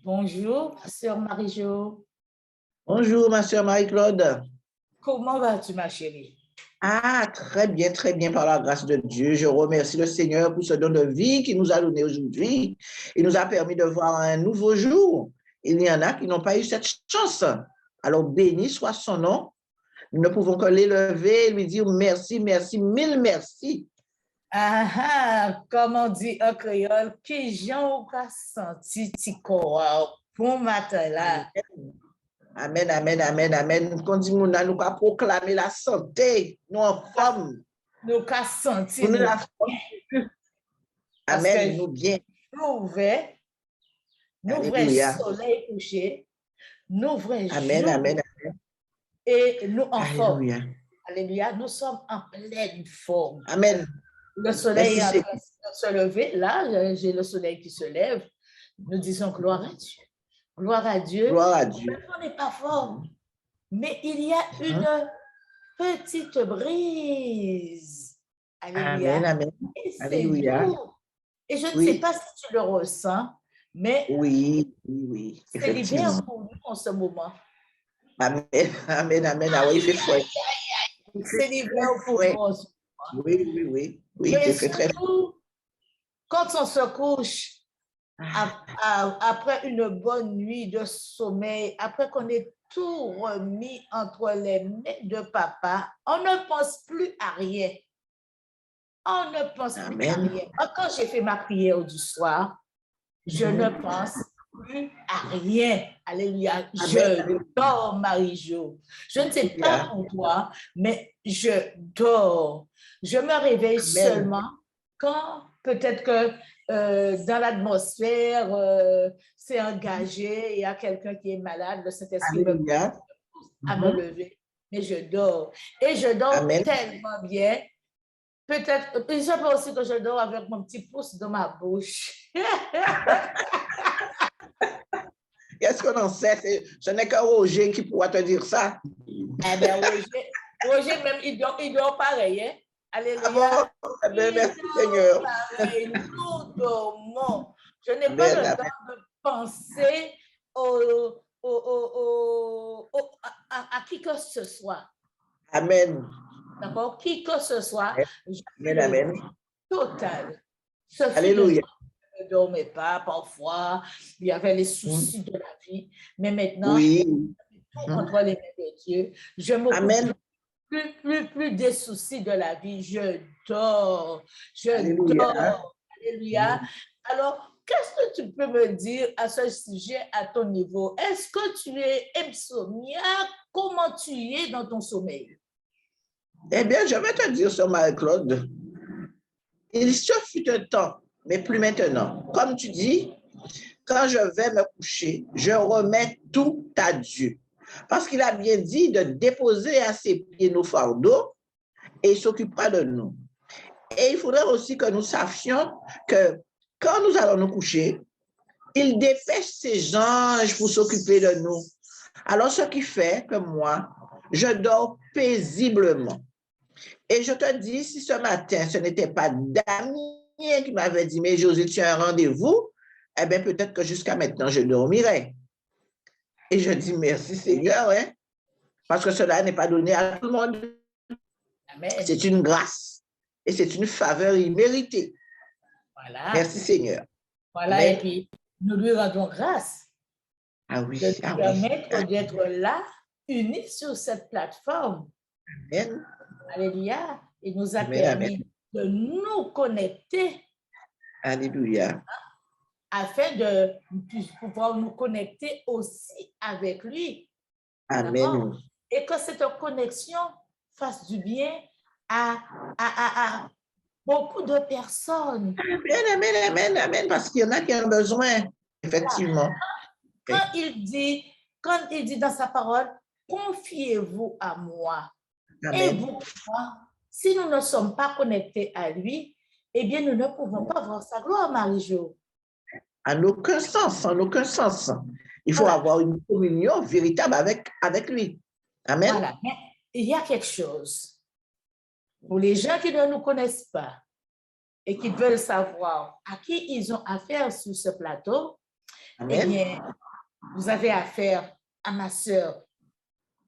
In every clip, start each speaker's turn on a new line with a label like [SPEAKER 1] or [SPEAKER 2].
[SPEAKER 1] Bonjour, sœur Marie-Jo.
[SPEAKER 2] Bonjour, ma sœur Marie-Claude.
[SPEAKER 1] Comment vas-tu, ma chérie?
[SPEAKER 2] Ah, très bien, par la grâce de Dieu. Je remercie le Seigneur pour ce don de vie qu'il nous a donné aujourd'hui. Il nous a permis de voir un nouveau jour. Il y en a qui n'ont pas eu cette chance. Alors, béni soit son nom. Nous ne pouvons que l'élever et lui dire merci, merci, mille merci.
[SPEAKER 1] Ah, comme on dit en créole, que j'en ai senti ti corps pour matin là.
[SPEAKER 2] Amen, amen, amen, amen. Quand nous avons proclamé la santé, nous en forme.
[SPEAKER 1] Nous avons senti.
[SPEAKER 2] Nous la forme. Amen, nous bien.
[SPEAKER 1] Nous vrai soleil couché, nous vrai jour.
[SPEAKER 2] Amen, amen, amen.
[SPEAKER 1] Et nous en forme.
[SPEAKER 2] Alléluia.
[SPEAKER 1] Alléluia, nous sommes en pleine forme.
[SPEAKER 2] Amen.
[SPEAKER 1] Le soleil est en train de se lever. Là, j'ai le soleil qui se lève. Nous disons gloire à Dieu. Gloire à Dieu.
[SPEAKER 2] Gloire à Dieu.
[SPEAKER 1] On n'est pas fort, mais il y a une petite brise. Alléluia.
[SPEAKER 2] Amen, amen.
[SPEAKER 1] Et c'est
[SPEAKER 2] Alléluia.
[SPEAKER 1] doux. Et je ne sais pas si tu le ressens, mais
[SPEAKER 2] oui.
[SPEAKER 1] C'est l'hiver pour nous en ce moment.
[SPEAKER 2] Amen, amen, amen. Ah oui, il fait froid.
[SPEAKER 1] C'est l'hiver pour nous en ce moment.
[SPEAKER 2] Oui. Il fait très froid.
[SPEAKER 1] Quand on se couche, après une bonne nuit de sommeil, après qu'on ait tout remis entre les mains de papa, on ne pense plus à rien. On ne pense plus à rien. Quand j'ai fait ma prière du soir, je ne pense plus à rien. Alléluia. Je dors, Marie-Jo. Je ne sais pas pour toi, mais je dors. Je me réveille seulement quand peut-être que dans l'atmosphère, c'est engagé, il y a quelqu'un qui est malade, le Saint-Esprit me pousse à me lever, mais je dors. Et je dors tellement bien. Peut-être, je sais aussi que je dors avec mon petit pouce dans ma bouche.
[SPEAKER 2] Qu'est-ce qu'on en sait? Ce n'est que Roger qui pourra te dire ça.
[SPEAKER 1] Eh bien, Roger même, il dort pareil, hein? Alléluia.
[SPEAKER 2] Merci Seigneur.
[SPEAKER 1] Nous dormons. Je n'ai pas le temps de penser à qui que ce soit.
[SPEAKER 2] Amen.
[SPEAKER 1] D'accord? Qui que ce soit.
[SPEAKER 2] Amen.
[SPEAKER 1] Total.
[SPEAKER 2] Alléluia.
[SPEAKER 1] Je ne dormais pas parfois. Il y avait les soucis de la vie. Mais maintenant, tout entre les mains de Dieu. Je m'occupe plus des soucis de la vie. Je dors. Dors. Alléluia. Alors, qu'est-ce que tu peux me dire à ce sujet à ton niveau? Est-ce que tu es insomniaque? Comment tu es dans ton sommeil?
[SPEAKER 2] Eh bien, je vais te dire sur Marie-Claude. Il se fut un temps, mais plus maintenant. Comme tu dis, quand je vais me coucher, je remets tout à Dieu. Parce qu'il a bien dit de déposer à ses pieds nos fardeaux et il s'occupera de nous. Et il faudrait aussi que nous sachions que quand nous allons nous coucher, il dépêche ses anges pour s'occuper de nous. Alors, ce qui fait que moi, je dors paisiblement. Et je te dis, si ce matin, ce n'était pas Damien qui m'avait dit, mais José, tu as un rendez-vous, eh bien, peut-être que jusqu'à maintenant, je dormirais. Et je dis merci Seigneur, hein, parce que cela n'est pas donné à tout le monde. C'est une grâce et c'est une faveur imméritée.
[SPEAKER 1] Voilà.
[SPEAKER 2] Merci Seigneur.
[SPEAKER 1] Voilà, amen. Et puis nous lui rendons grâce
[SPEAKER 2] de
[SPEAKER 1] nous permettre d'être là, unis sur cette plateforme.
[SPEAKER 2] Amen.
[SPEAKER 1] Alléluia. Il nous a permis de nous connecter.
[SPEAKER 2] Alléluia.
[SPEAKER 1] Afin de pouvoir nous connecter aussi avec lui.
[SPEAKER 2] Amen.
[SPEAKER 1] Et que cette connexion fasse du bien à beaucoup de personnes.
[SPEAKER 2] Amen, parce qu'il y en a qui ont besoin, effectivement.
[SPEAKER 1] Quand il dit dans sa parole, confiez-vous à moi. Amen. Et vous, si nous ne sommes pas connectés à lui, eh bien, nous ne pouvons pas voir sa gloire, Marie-Jo.
[SPEAKER 2] En aucun sens. Il faut avoir une communion véritable avec lui. Amen.
[SPEAKER 1] Voilà. Mais il y a quelque chose. Pour les gens qui ne nous connaissent pas, et qui veulent savoir à qui ils ont affaire sur ce plateau,
[SPEAKER 2] Amen.
[SPEAKER 1] eh bien, vous avez affaire à ma sœur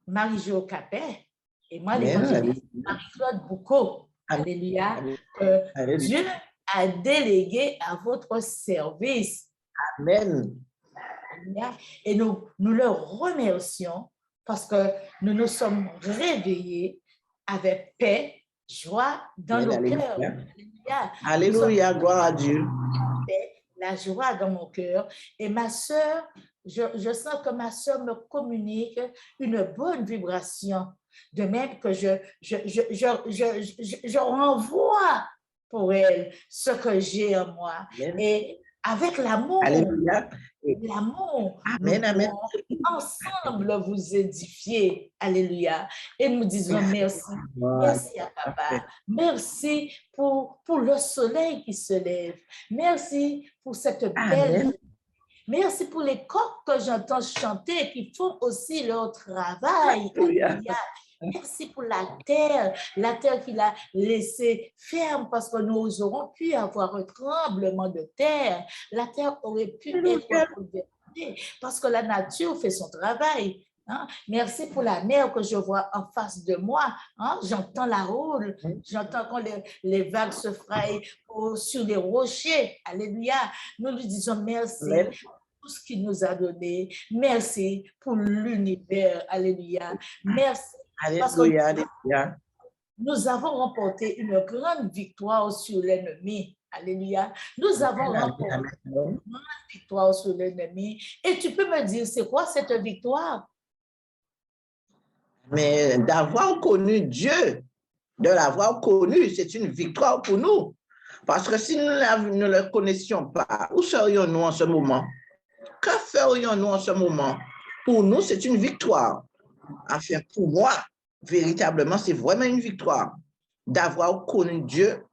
[SPEAKER 1] Marie-Jo Capet et moi, l'évangéliste Marie-Claude Boucault. Alléluia. Que Dieu a délégué à votre service.
[SPEAKER 2] Amen.
[SPEAKER 1] Et nous le remercions parce que nous nous sommes réveillés avec paix, joie dans nos cœurs.
[SPEAKER 2] Alléluia, gloire à Dieu.
[SPEAKER 1] La joie dans mon cœur. Et ma sœur, je sens que ma sœur me communique une bonne vibration. De même que je renvoie pour elle ce que j'ai en moi. Amen. Et avec l'amour,
[SPEAKER 2] amen, amen,
[SPEAKER 1] ensemble vous édifier. Alléluia. Et nous disons merci. Merci à papa. Merci pour le soleil qui se lève. Merci pour cette belle. Merci pour les coqs que j'entends chanter qui font aussi leur travail. Alléluia. Merci pour la terre qu'il a laissée ferme parce que nous aurons pu avoir un tremblement de terre. La terre aurait pu être bouleversée parce que la nature fait son travail. Hein? Merci pour la mer que je vois en face de moi. Hein? J'entends la houle, j'entends quand les vagues se frayent sur les rochers. Alléluia. Nous lui disons merci.
[SPEAKER 2] Amen.
[SPEAKER 1] Tout ce qu'il nous a donné. Merci pour l'univers. Alléluia. Merci. Parce que nous avons remporté une grande victoire sur l'ennemi. Alléluia. Nous avons remporté une grande victoire sur l'ennemi. Et tu peux me dire, c'est quoi cette victoire?
[SPEAKER 2] Mais d'avoir connu Dieu, de l'avoir connu, c'est une victoire pour nous. Parce que si nous ne le connaissions pas, où serions-nous en ce moment? Que ferions-nous en ce moment? Pour nous, c'est une victoire. Enfin, pour moi, véritablement, c'est vraiment une victoire d'avoir connu Dieu.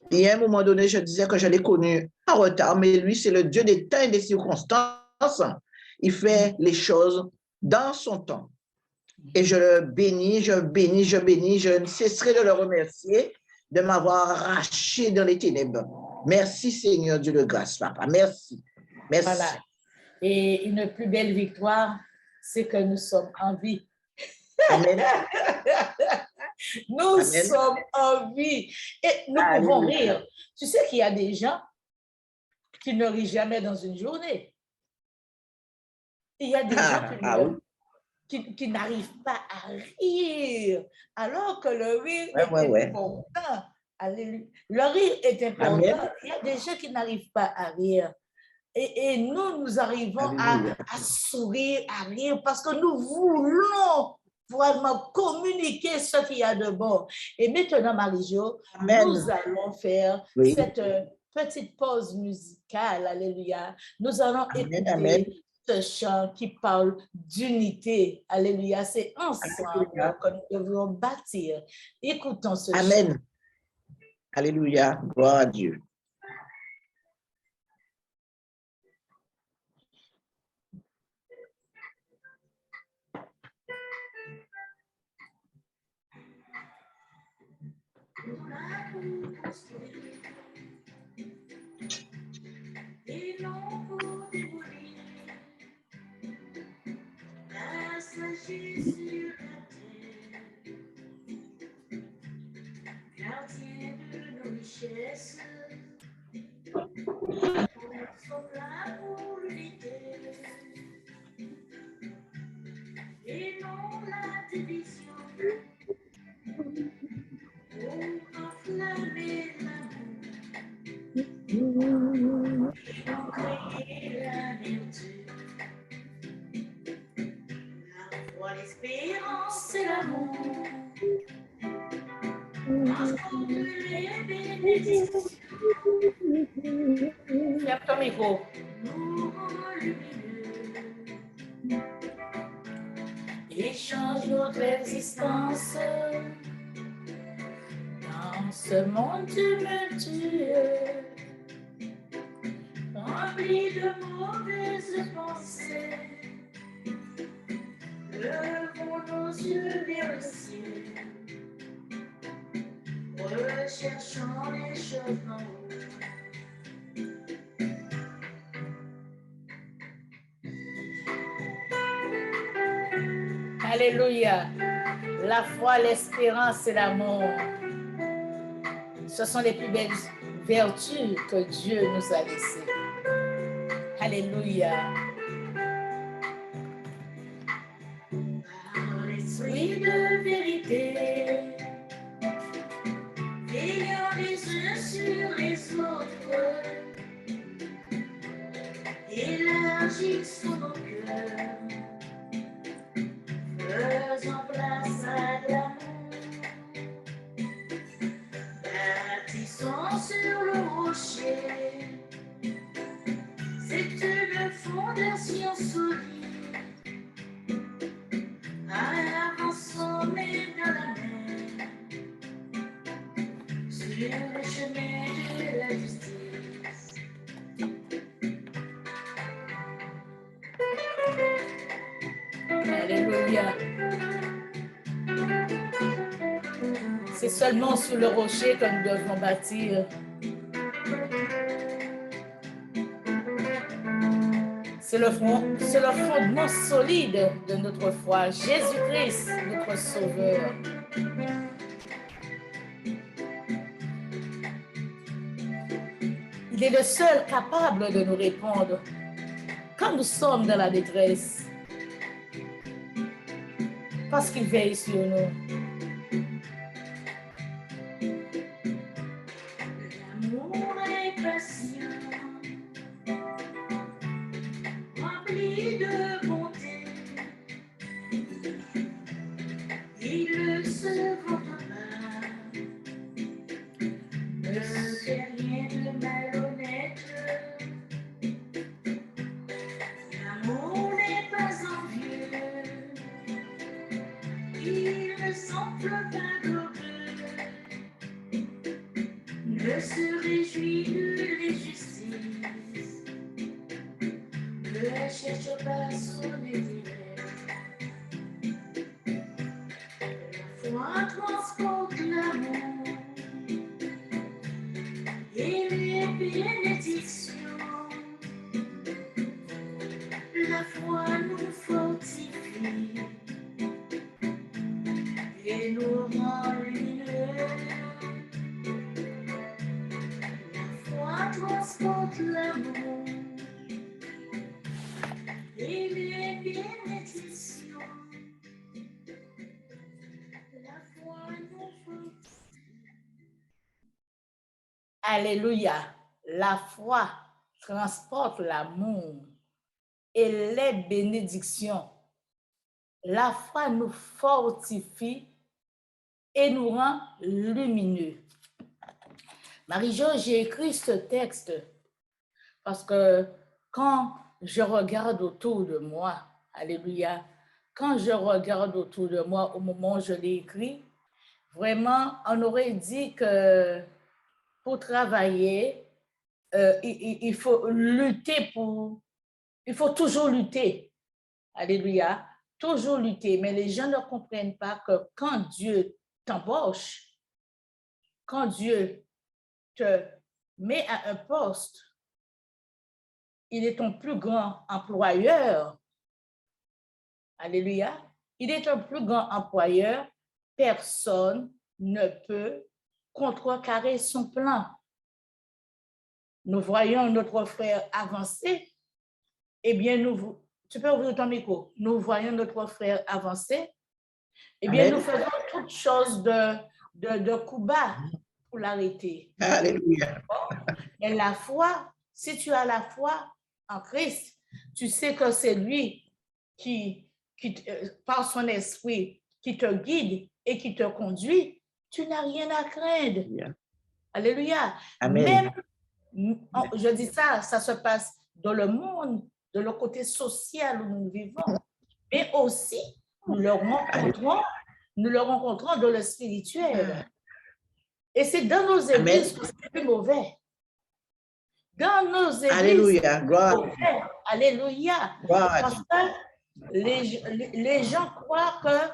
[SPEAKER 2] Et à un moment donné, je disais que je l'ai connu en retard, mais lui, c'est le Dieu des temps et des circonstances. Il fait les choses dans son temps. Et je le bénis, je bénis, je bénis. Je ne cesserai de le remercier de m'avoir arraché dans les ténèbres. Merci, Seigneur Dieu de grâce, papa. Merci. Merci.
[SPEAKER 1] Voilà. Et une plus belle victoire, c'est que nous sommes en vie.
[SPEAKER 2] Amen.
[SPEAKER 1] Nous sommes en vie. Et nous pouvons rire. Tu sais qu'il y a des gens qui ne rient jamais dans une journée. Il y a des gens qui n'arrivent pas à rire, alors que le rire est important. Le rire est important. Amen. Il y a des gens qui n'arrivent pas à rire. Et nous arrivons à sourire, à rire, parce que nous voulons vraiment communiquer ce qu'il y a de bon. Et maintenant, Marie-Jo, nous allons faire cette petite pause musicale. Alléluia. Nous allons écouter ce chant qui parle d'unité. Alléluia. C'est ensemble que nous devons bâtir. Écoutons ce chant.
[SPEAKER 2] Amen. Alléluia. Gloire à Dieu.
[SPEAKER 1] Et l'on vous démolir, la sagesse sur la terre, gardien de nos richesses, sont là pour l'unité, et non la division, pour enflammer l'amour. Pour créer la vertu, la foi, l'espérance et l'amour, ensemble les bénédictions. Ferme ton micro. Nous rendons lumineux et change notre existence dans ce monde tumultueux. Rempli de mauvaises pensées, levons nos yeux vers le ciel, recherchons les choses en haut, Alléluia. La foi, l'espérance et l'amour. Ce sont les plus belles vertus que Dieu nous a laissées. Alléluia. Par l'esprit de vérité, veillant les uns sur les autres, élargissons nos cœurs, faisons place à l'amour. Bâtissons sur le rocher, c'est une fondation solide. Avançons main dans la main sur le chemin de la justice. Alléluia. C'est seulement sur le rocher que nous devons bâtir. C'est le fondement solide de notre foi. Jésus-Christ, notre Sauveur. Il est le seul capable de nous répondre quand nous sommes dans la détresse. Parce qu'il veille sur nous. L'amour est patient, rempli de bonté. Il se vante pas, ne fait rien de malhonnête. L'amour n'est pas envieux, il ne s'enfle pas d'orgueil, ne se réjouit de l'injustice, ne cherche pas son intérêt. La foi transporte l'amour et les bénédictions. La foi nous fortifie et nous rend lumineux. La foi transporte l'amour et les bénédictions. La foi nous fortifie. Alléluia. La foi transporte l'amour et les bénédictions. La foi nous fortifie et nous rend lumineux. Marie-Jo, j'ai écrit ce texte parce que quand je regarde autour de moi, alléluia, quand je regarde autour de moi au moment où je l'ai écrit, vraiment, on aurait dit que pour travailler, il faut lutter il faut toujours lutter. Alléluia. Toujours lutter. Mais les gens ne comprennent pas que quand Dieu t'embauche, quand Dieu te met à un poste, il est ton plus grand employeur. Alléluia. Il est ton plus grand employeur. Personne ne peut contrecarrer son plan. Nous voyons notre frère avancer. Eh bien, tu peux ouvrir ton micro. Nous voyons notre frère avancer. Eh bien, nous faisons toutes choses de coup bas pour l'arrêter.
[SPEAKER 2] Alléluia.
[SPEAKER 1] Et la foi, si tu as la foi en Christ, tu sais que c'est lui qui par son esprit, qui te guide et qui te conduit. Tu n'as rien à craindre. Yeah. Alléluia.
[SPEAKER 2] Amen.
[SPEAKER 1] Même, je dis ça se passe dans le monde, de le côté social où nous vivons, mais aussi nous le rencontrons dans le spirituel. Et c'est dans nos églises que c'est plus mauvais. Dans nos églises,
[SPEAKER 2] Alléluia, gloire.
[SPEAKER 1] Alléluia. Parce que les gens croient que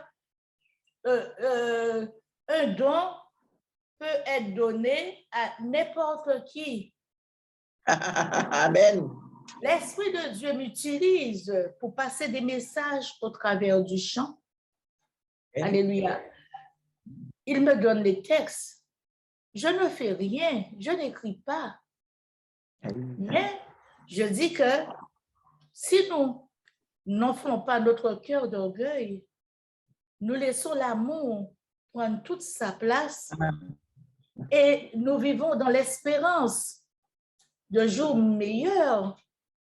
[SPEAKER 1] un don peut être donné à n'importe qui.
[SPEAKER 2] Amen.
[SPEAKER 1] L'Esprit de Dieu m'utilise pour passer des messages au travers du chant. Alléluia. Il me donne les textes. Je ne fais rien, je n'écris pas. Mais je dis que si nous n'enflons pas notre cœur d'orgueil, nous laissons l'amour prendre toute sa place et nous vivons dans l'espérance de jours meilleurs.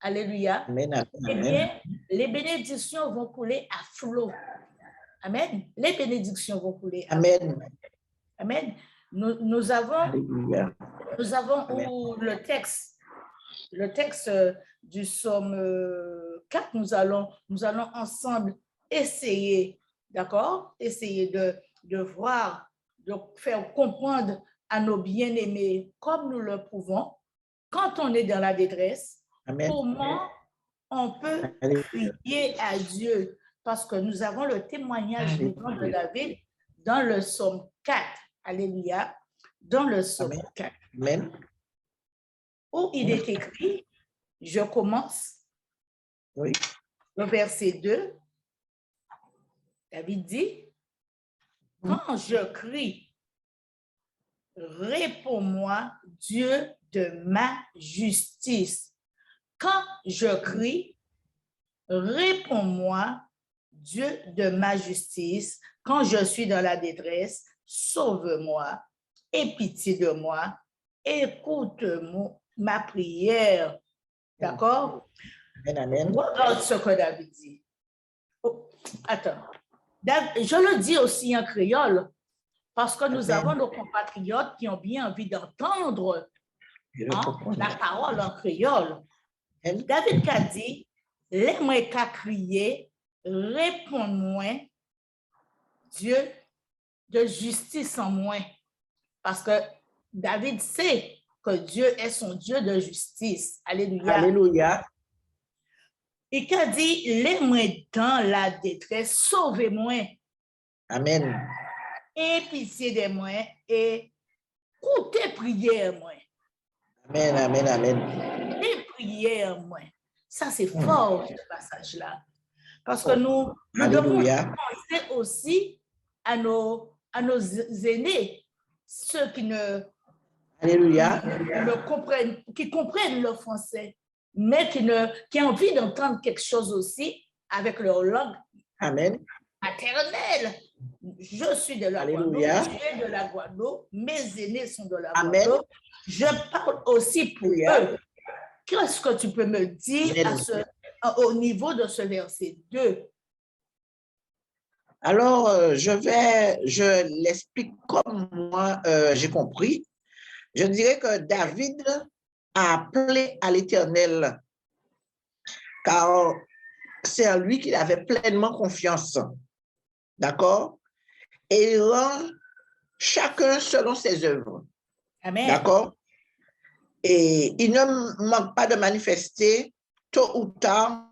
[SPEAKER 1] Alléluia.
[SPEAKER 2] Amen.
[SPEAKER 1] Eh bien, les bénédictions vont couler à flot. Amen. Les bénédictions vont couler à flot.
[SPEAKER 2] Amen.
[SPEAKER 1] Amen. Nous avons
[SPEAKER 2] Alléluia.
[SPEAKER 1] où le texte du psaume 4, nous allons ensemble essayer, d'accord? Essayer de voir, de faire comprendre à nos bien-aimés, comme nous le pouvons, quand on est dans la détresse,
[SPEAKER 2] Amen.
[SPEAKER 1] comment on peut crier à Dieu. Parce que nous avons le témoignage vivant de David dans le psaume 4. Alléluia. Dans le psaume 4.
[SPEAKER 2] Amen.
[SPEAKER 1] Où il est écrit, je commence,
[SPEAKER 2] oui.
[SPEAKER 1] Le verset 2, David dit, quand je crie, réponds-moi, Dieu de ma justice. Quand je crie, réponds-moi, Dieu de ma justice. Quand je suis dans la détresse, sauve-moi, aie pitié de moi, écoute ma prière. D'accord?
[SPEAKER 2] Amen.
[SPEAKER 1] Regarde ce que David dit. Oh, attends. Je le dis aussi en créole, parce que nous avons nos compatriotes qui ont bien envie d'entendre la parole en créole. David a dit, les qu'à crier, réponds-moi, Dieu de justice en moi. Parce que David sait que Dieu est son Dieu de justice. Alléluia.
[SPEAKER 2] Alléluia.
[SPEAKER 1] Et qu'a dit, les dans la détresse, sauvez-moi.
[SPEAKER 2] Amen.
[SPEAKER 1] Et pitié de moi et écoutez prière moi.
[SPEAKER 2] Amen, amen, amen.
[SPEAKER 1] Et prière moi. Ça, c'est fort, ce passage-là. Parce que nous devons penser aussi à nos aînés, ceux qui comprennent le français, mais qui ont envie d'entendre quelque chose aussi avec leur langue maternelle. Je suis de la Guadeloupe, tu es de la Guadeloupe, mes aînés sont de la Guadeloupe. Je parle aussi pour eux. Qu'est-ce que tu peux me dire au niveau de ce verset 2?
[SPEAKER 2] Alors, je l'explique comme moi j'ai compris. Je dirais que David a appelé à l'Éternel, car c'est en lui qu'il avait pleinement confiance. D'accord? Et il rend chacun selon ses œuvres.
[SPEAKER 1] Amen.
[SPEAKER 2] D'accord? Et il ne manque pas de manifester tôt ou tard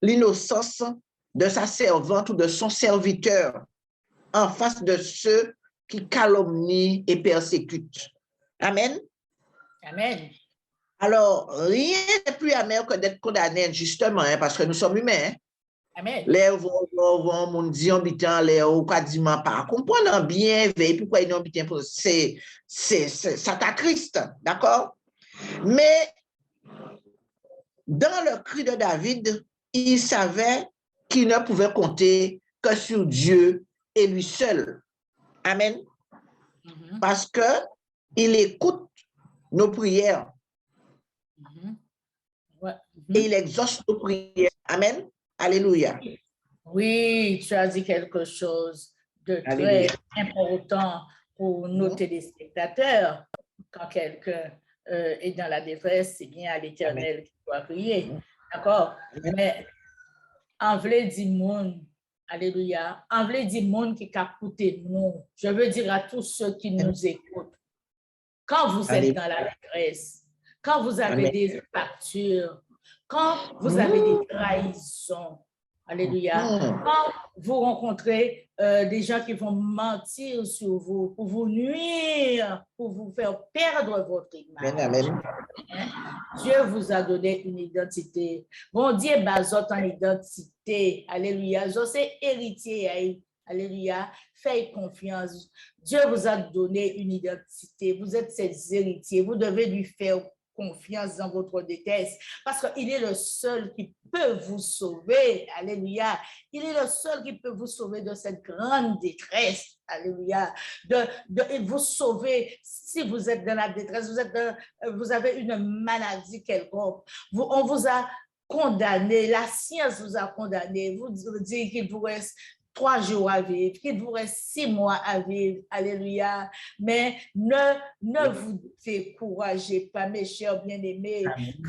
[SPEAKER 2] l'innocence de sa servante ou de son serviteur en face de ceux qui calomnient et persécutent. Amen.
[SPEAKER 1] Amen.
[SPEAKER 2] Alors, rien n'est plus amer que d'être condamné injustement, parce que nous sommes humains.
[SPEAKER 1] Amen.
[SPEAKER 2] Les mon dit habitant les ou quasiment pas comprendre bien pourquoi ils n'ont habitant c'est à Christ, d'accord? Mais dans le cri de David, il savait qu'il ne pouvait compter que sur Dieu et lui seul. Amen. Parce que il écoute nos prières et il exauce nos prières. Amen. Alléluia.
[SPEAKER 1] Oui, tu as dit quelque chose de très important pour nos téléspectateurs. Quand quelqu'un est dans la détresse, c'est bien à l'Éternel qu'il doit prier. D'accord? Mais en vrai dit monde, alléluia, en vrai dit monde qui a écouté nous. Je veux dire à tous ceux qui nous écoutent, quand vous êtes dans la détresse, quand vous avez des factures, quand vous avez des trahisons, alléluia, quand vous rencontrez des gens qui vont mentir sur vous, pour vous nuire, pour vous faire perdre votre image. Dieu vous a donné une identité. Bon Dieu, bazot en identité. Alléluia. Je sais héritier, Alléluia. Faites confiance. Dieu vous a donné une identité. Vous êtes ses héritiers. Vous devez lui faire confiance dans votre détresse parce qu'il est le seul qui peut vous sauver. Alléluia. Il est le seul qui peut vous sauver de cette grande détresse. Alléluia. De vous sauver si vous êtes dans la détresse, vous avez une maladie quelconque. On vous a condamné, la science vous a condamné. Vous dites qu'il vous reste 3 jours à vivre, qu'il vous reste 6 mois à vivre. Alléluia. Mais ne vous découragez pas, mes chers bien-aimés.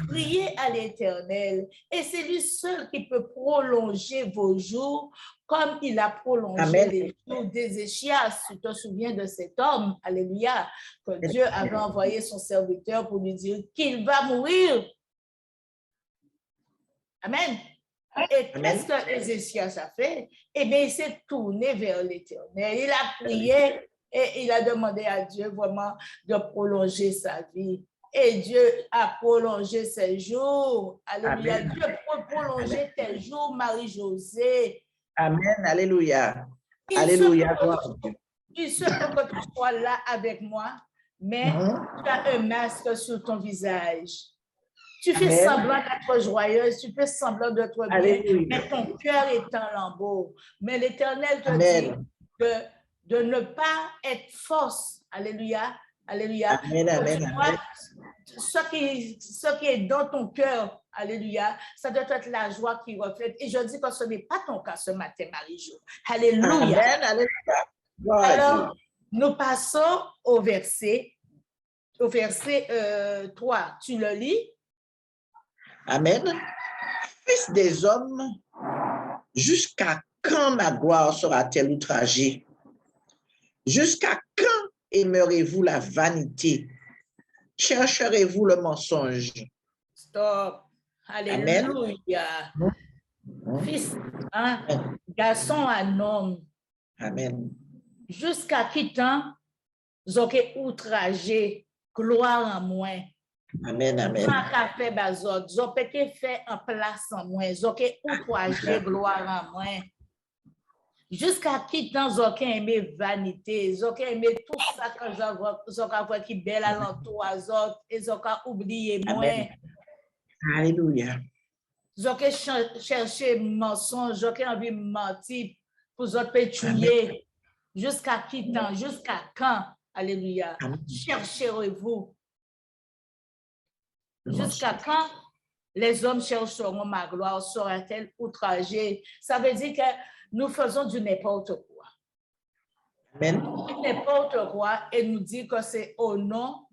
[SPEAKER 1] Criez à l'Éternel et c'est lui seul qui peut prolonger vos jours comme il a prolongé les jours d'Ézéchias. Tu te souviens de cet homme, alléluia, que Dieu avait envoyé son serviteur pour lui dire qu'il va mourir. Amen. Et qu'est-ce que Ézéchias a fait? Eh bien, il s'est tourné vers l'Éternel. Il a prié et il a demandé à Dieu vraiment de prolonger sa vie. Et Dieu a prolongé ses jours. Alléluia. Amen. Dieu peut prolonger tes jours, Marie-Josée.
[SPEAKER 2] Amen. Alléluia. Alléluia.
[SPEAKER 1] Il se peut que tu sois là avec moi, mais tu as un masque sur ton visage. Tu fais semblant d'être joyeuse, tu fais semblant d'être bien, mais ton cœur est en lambeau. Mais l'Éternel te dit de ne pas être fausse. Alléluia. Alléluia.
[SPEAKER 2] Amen, amen, amen.
[SPEAKER 1] Ce qui est dans ton cœur, alléluia, ça doit être la joie qui reflète. Et je dis que ce n'est pas ton cas ce matin, Marie-Jo. Alléluia.
[SPEAKER 2] Amen, alléluia.
[SPEAKER 1] Alors, nous passons au verset 3. Tu le lis?
[SPEAKER 2] Amen. Fils des hommes, jusqu'à quand ma gloire sera-t-elle outragée? Jusqu'à quand aimerez-vous la vanité? Chercherez-vous le mensonge?
[SPEAKER 1] Stop. Alléluia.
[SPEAKER 2] Amen.
[SPEAKER 1] Fils, garçon à homme.
[SPEAKER 2] Amen.
[SPEAKER 1] Jusqu'à qui temps, vous avez outragé, gloire en moins.
[SPEAKER 2] Amen, amen.
[SPEAKER 1] Vous avez fait en place en moins. Vous avez outragé, gloire en moins. Jusqu'à qui temps, vous avez aimé vanité, vous avez aimé tout ça que vous avez qui belle à l'entour aux autres et vous avez oublié moins.
[SPEAKER 2] Alléluia.
[SPEAKER 1] Vous avez cherché mensonge, vous avez envie de mentir pour vous pétuiller. Jusqu'à qui temps, jusqu'à quand? Alléluia. Chercherez-vous. Jusqu'à quand les hommes chercheront ma gloire, sera-t-elle outragée? Ça veut dire que nous faisons du n'importe quoi.
[SPEAKER 2] Amen.
[SPEAKER 1] N'importe quoi et nous dit que c'est au nom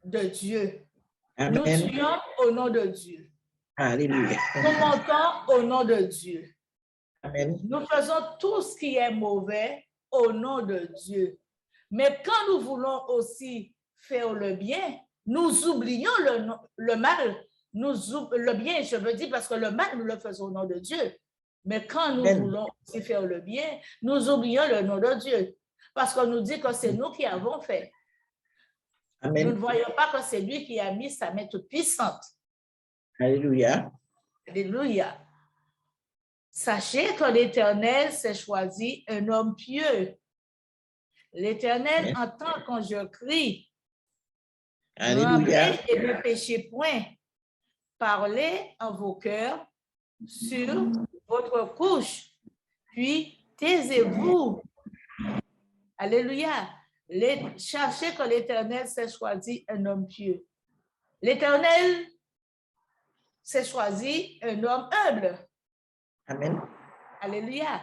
[SPEAKER 1] de Dieu.
[SPEAKER 2] Amen.
[SPEAKER 1] Nous tuons au nom de Dieu.
[SPEAKER 2] Alléluia.
[SPEAKER 1] Nous montons au nom de Dieu.
[SPEAKER 2] Amen.
[SPEAKER 1] Nous faisons tout ce qui est mauvais au nom de Dieu. Mais quand nous voulons aussi faire le bien, nous oublions le mal. Le bien, je veux dire, parce que le mal, nous le faisons au nom de Dieu. Mais quand nous voulons aussi faire le bien, nous oublions le nom de Dieu. Parce qu'on nous dit que c'est nous qui avons fait.
[SPEAKER 2] Amen.
[SPEAKER 1] Nous ne voyons pas que c'est lui qui a mis sa main toute puissante.
[SPEAKER 2] Alléluia.
[SPEAKER 1] Alléluia. Sachez que l'Éternel s'est choisi un homme pieux. L'Éternel entend quand je crie.
[SPEAKER 2] Alléluia.
[SPEAKER 1] Et ne péchez point. Parlez en vos cœurs sur votre couche, puis taisez-vous. Alléluia. Cherchez que l'Éternel s'est choisi un homme pieux. L'Éternel s'est choisi un homme humble.
[SPEAKER 2] Amen.
[SPEAKER 1] Alléluia.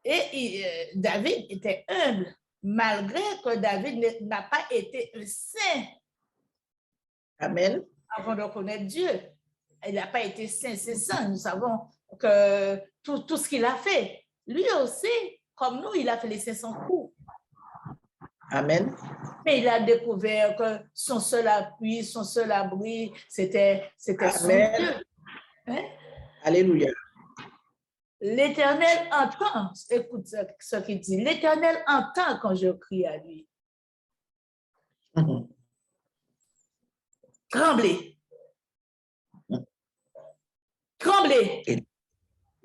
[SPEAKER 1] Et David était humble, malgré que David n'a pas été un saint.
[SPEAKER 2] Amen.
[SPEAKER 1] Avant de connaître Dieu. Il n'a pas été saint, c'est ça. Nous savons que tout ce qu'il a fait. Lui aussi, comme nous, il a fait les 500 coups.
[SPEAKER 2] Amen.
[SPEAKER 1] Mais il a découvert que son seul appui, son seul abri, c'était son Dieu. Hein?
[SPEAKER 2] Alléluia.
[SPEAKER 1] L'Éternel entend, écoute ce qu'il dit, l'Éternel entend quand je crie à lui. Tremblez. Tremblez.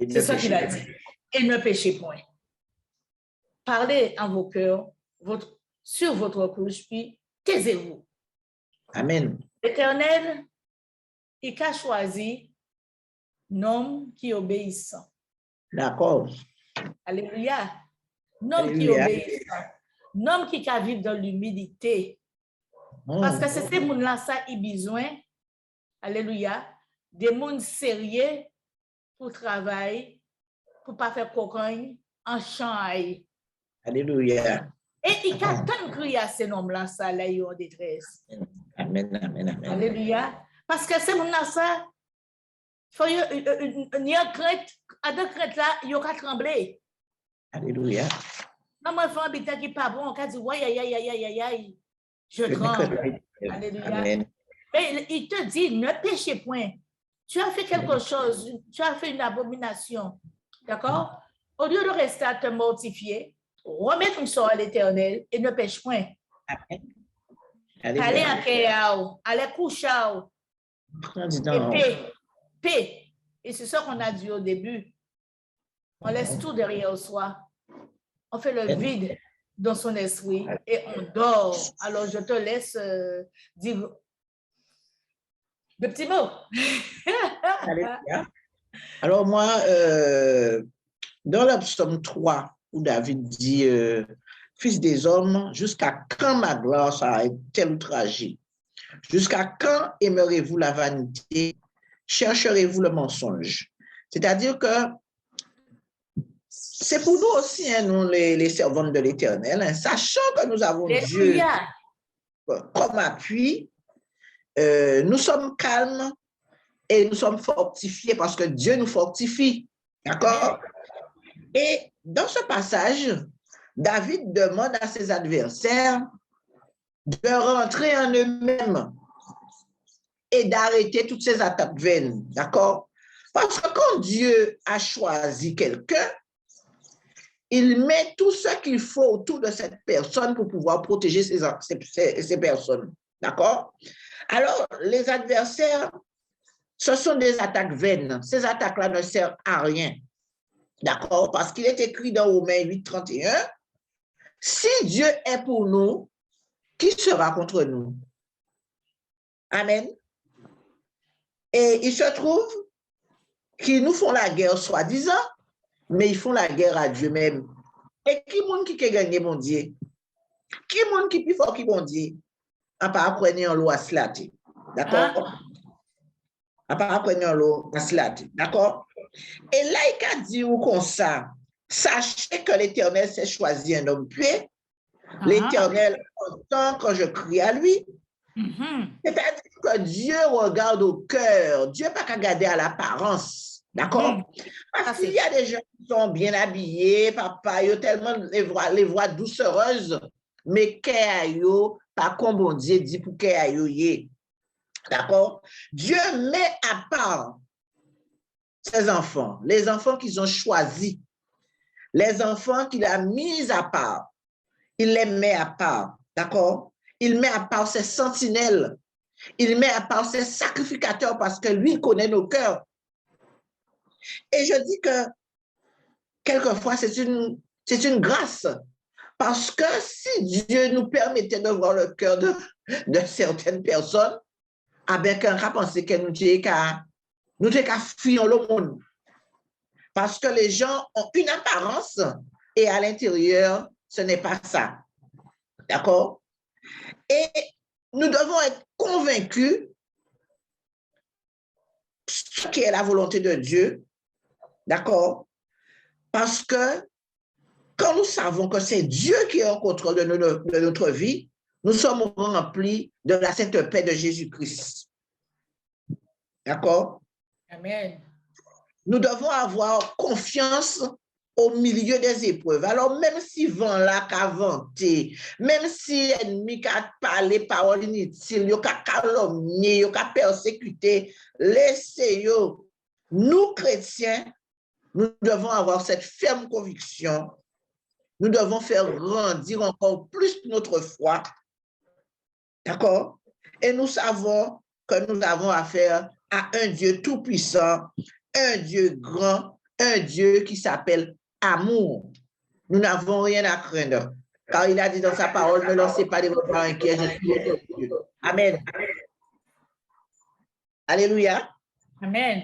[SPEAKER 1] C'est ça qu'il a dit. Et ne péchez point. parlez en vos cœurs, sur votre couche, puis taisez-vous.
[SPEAKER 2] Amen.
[SPEAKER 1] L'Éternel, il a choisi un homme qui obéisse.
[SPEAKER 2] D'accord.
[SPEAKER 1] Alléluia. Un homme qui obéisse. Un homme qui a vivre dans l'humilité. Parce que c'est ces gens-là, ça, ils ont besoin, alléluia, des gens sérieux pour travailler, pour ne pas faire cocagne en champ.
[SPEAKER 2] Alléluia.
[SPEAKER 1] Et il y a tant de crier à ces hommes-là, ça, là, ils ont en détresse.
[SPEAKER 2] Amen, amen, amen.
[SPEAKER 1] Alléluia. Parce que ces gens-là, ça, il y a une crainte, à deux craintes là, il y a trembler.
[SPEAKER 2] Alléluia.
[SPEAKER 1] Non, moi, je fais un habitant qui n'est pas bon, on dit, ouais, aïe, je tremble. Alléluia.
[SPEAKER 2] Amen.
[SPEAKER 1] Mais il te dit, ne péchez point. Tu as fait quelque chose, tu as fait une abomination. D'accord? Au lieu de rester à te mortifier, remets ton sort à l'Éternel et ne pêche point.
[SPEAKER 2] Amen.
[SPEAKER 1] Allez à Kéao, allez coucher. Et paix. Et c'est ça qu'on a dit au début. On laisse tout derrière soi. On fait le vide dans son esprit et on dort. Alors, je te laisse dire de petits mots.
[SPEAKER 2] Alors, moi, dans le psaume 3, où David dit Fils des hommes, jusqu'à quand ma gloire sera-t-elle outragée? Jusqu'à quand aimerez-vous la vanité? Chercherez-vous le mensonge? C'est-à-dire que c'est pour nous aussi, hein, nous, les servantes de l'Éternel, hein, sachant que nous avons Dieu comme appui, nous sommes calmes et nous sommes fortifiés parce que Dieu nous fortifie. D'accord? Et dans ce passage, David demande à ses adversaires de rentrer en eux-mêmes et d'arrêter toutes ces attaques vaines. D'accord? Parce que quand Dieu a choisi quelqu'un, il met tout ce qu'il faut autour de cette personne pour pouvoir protéger ces personnes. D'accord? Alors, les adversaires, ce sont des attaques vaines. Ces attaques-là ne servent à rien. D'accord? Parce qu'il est écrit dans Romains 8, 31, si Dieu est pour nous, qui sera contre nous? Amen. Et il se trouve qu'ils nous font la guerre soi-disant, mais ils font la guerre à Dieu même. Et qui monde qui a gagné mon Dieu? Qui monde qui est plus fort qui mon Dieu? À part apprendre en loi slaté. D'accord? À part apprendre en loi slaté. D'accord? Et là, il a dit comme ça, sachez que l'Éternel s'est choisi un homme pieux. L'Éternel entend quand je crie à lui. C'est-à-dire que Dieu regarde au cœur. Dieu n'a pas qu'à regarder à l'apparence. D'accord? Parce qu'il y a des gens qui sont bien habillés, papa, ils ont tellement les voix doucereuses, mais qu'ayo, pas comme bon Dieu dit pour qu'ayo yé. D'accord? Dieu met à part ses enfants, les enfants qu'ils ont choisis, les enfants qu'il a mis à part. Il les met à part. D'accord? Il met à part ses sentinelles. Il met à part ses sacrificateurs parce que lui connaît nos cœurs. Et je dis que quelquefois, c'est une grâce. Parce que si Dieu nous permettait de voir le cœur de certaines personnes, avec un cas pensé que nous n'avons qu'à fuir le monde. Parce que les gens ont une apparence et à l'intérieur, ce n'est pas ça. D'accord? Et nous devons être convaincus ce qui est la volonté de Dieu. D'accord? Parce que quand nous savons que c'est Dieu qui est en contrôle de notre vie, nous sommes remplis de la sainte paix de Jésus-Christ. D'accord?
[SPEAKER 1] Amen.
[SPEAKER 2] Nous devons avoir confiance au milieu des épreuves. Alors, même si vent là qu'a vanté, même si l'ennemi a parlé paroles inutiles, il a calomnié, il a persécuté, laissez-le. Nous, chrétiens, nous devons avoir cette ferme conviction. Nous devons faire grandir encore plus notre foi. D'accord? Et nous savons que nous avons affaire à un Dieu tout-puissant, un Dieu grand, un Dieu qui s'appelle amour. Nous n'avons rien à craindre. Car il a dit dans sa parole, ne lancez pas des repas inquiets, je suis votre Dieu. Amen. Alléluia.
[SPEAKER 1] Amen.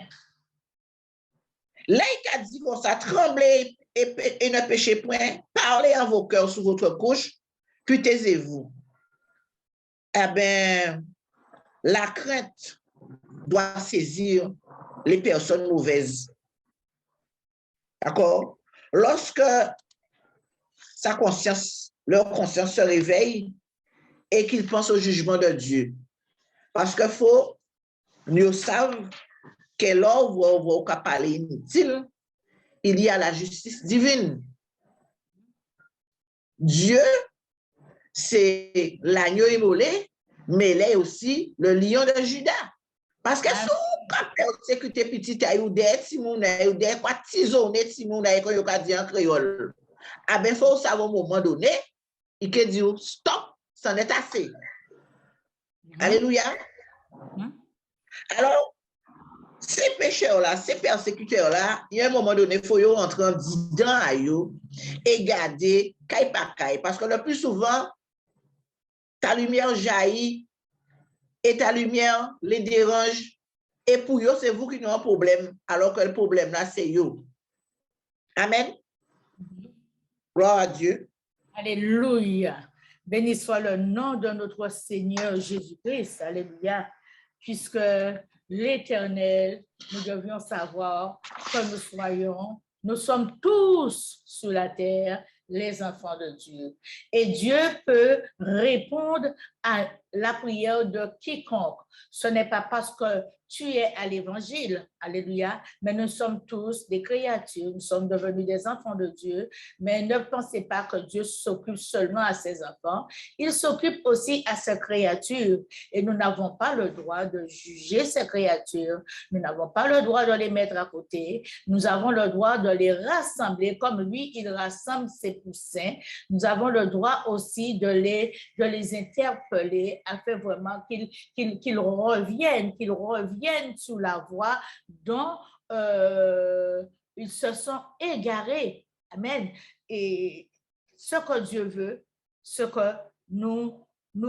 [SPEAKER 2] Là, il a dit comme ça, tremblez et ne péchez point, parlez en vos cœurs sous votre couche, puis taisez-vous. Eh bien, la crainte doit saisir les personnes mauvaises. D'accord? Lorsque leur conscience se réveille et qu'ils pensent au jugement de Dieu. Parce qu'il faut, nous savons que l'on va parler inutile, il y a la justice divine. Dieu, c'est l'agneau immolé, mais il est aussi le lion de Juda. Parce que si vous sécurité petite ou des timounes ou des quoi tisonner timounes quand vous dit en créole. Ah ben faut savoir au moment donné, il peut dire stop, c'en est assez. Alléluia. Alors, ces pécheurs-là, ces persécuteurs-là, il y a un moment donné, il faut rentrer en dedans à eux et garder caille par caille. Parce que le plus souvent, ta lumière jaillit et ta lumière les dérange. Et pour eux, c'est vous qui avez un problème, alors que le problème là, c'est eux. Amen. Gloire à Dieu.
[SPEAKER 1] Alléluia. Béni soit le nom de notre Seigneur Jésus-Christ. Alléluia. Puisque l'Éternel, nous devions savoir que nous sommes tous sur la terre les enfants de Dieu. Et Dieu peut répondre à la prière de quiconque. Ce n'est pas parce que tu es à l'évangile, alléluia, mais nous sommes tous des créatures, nous sommes devenus des enfants de Dieu, mais ne pensez pas que Dieu s'occupe seulement à ses enfants, il s'occupe aussi à ses créatures et nous n'avons pas le droit de juger ces créatures, nous n'avons pas le droit de les mettre à côté, nous avons le droit de les rassembler comme lui, il rassemble ses poussins, nous avons le droit aussi de les interpeller afin vraiment qu'ils reviennent sur la voie dont ils se sont égarés. Amen. Et ce que Dieu veut, ce que nous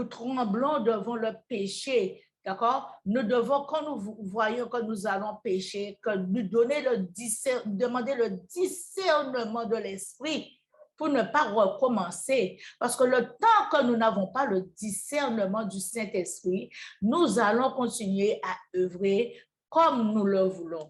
[SPEAKER 1] tremblons devant le péché, d'accord? Nous devons, quand nous voyons que nous allons pécher, que nous demander le discernement de l'esprit pour ne pas recommencer. Parce que le temps que nous n'avons pas le discernement du Saint-Esprit, nous allons continuer à œuvrer comme nous le voulons.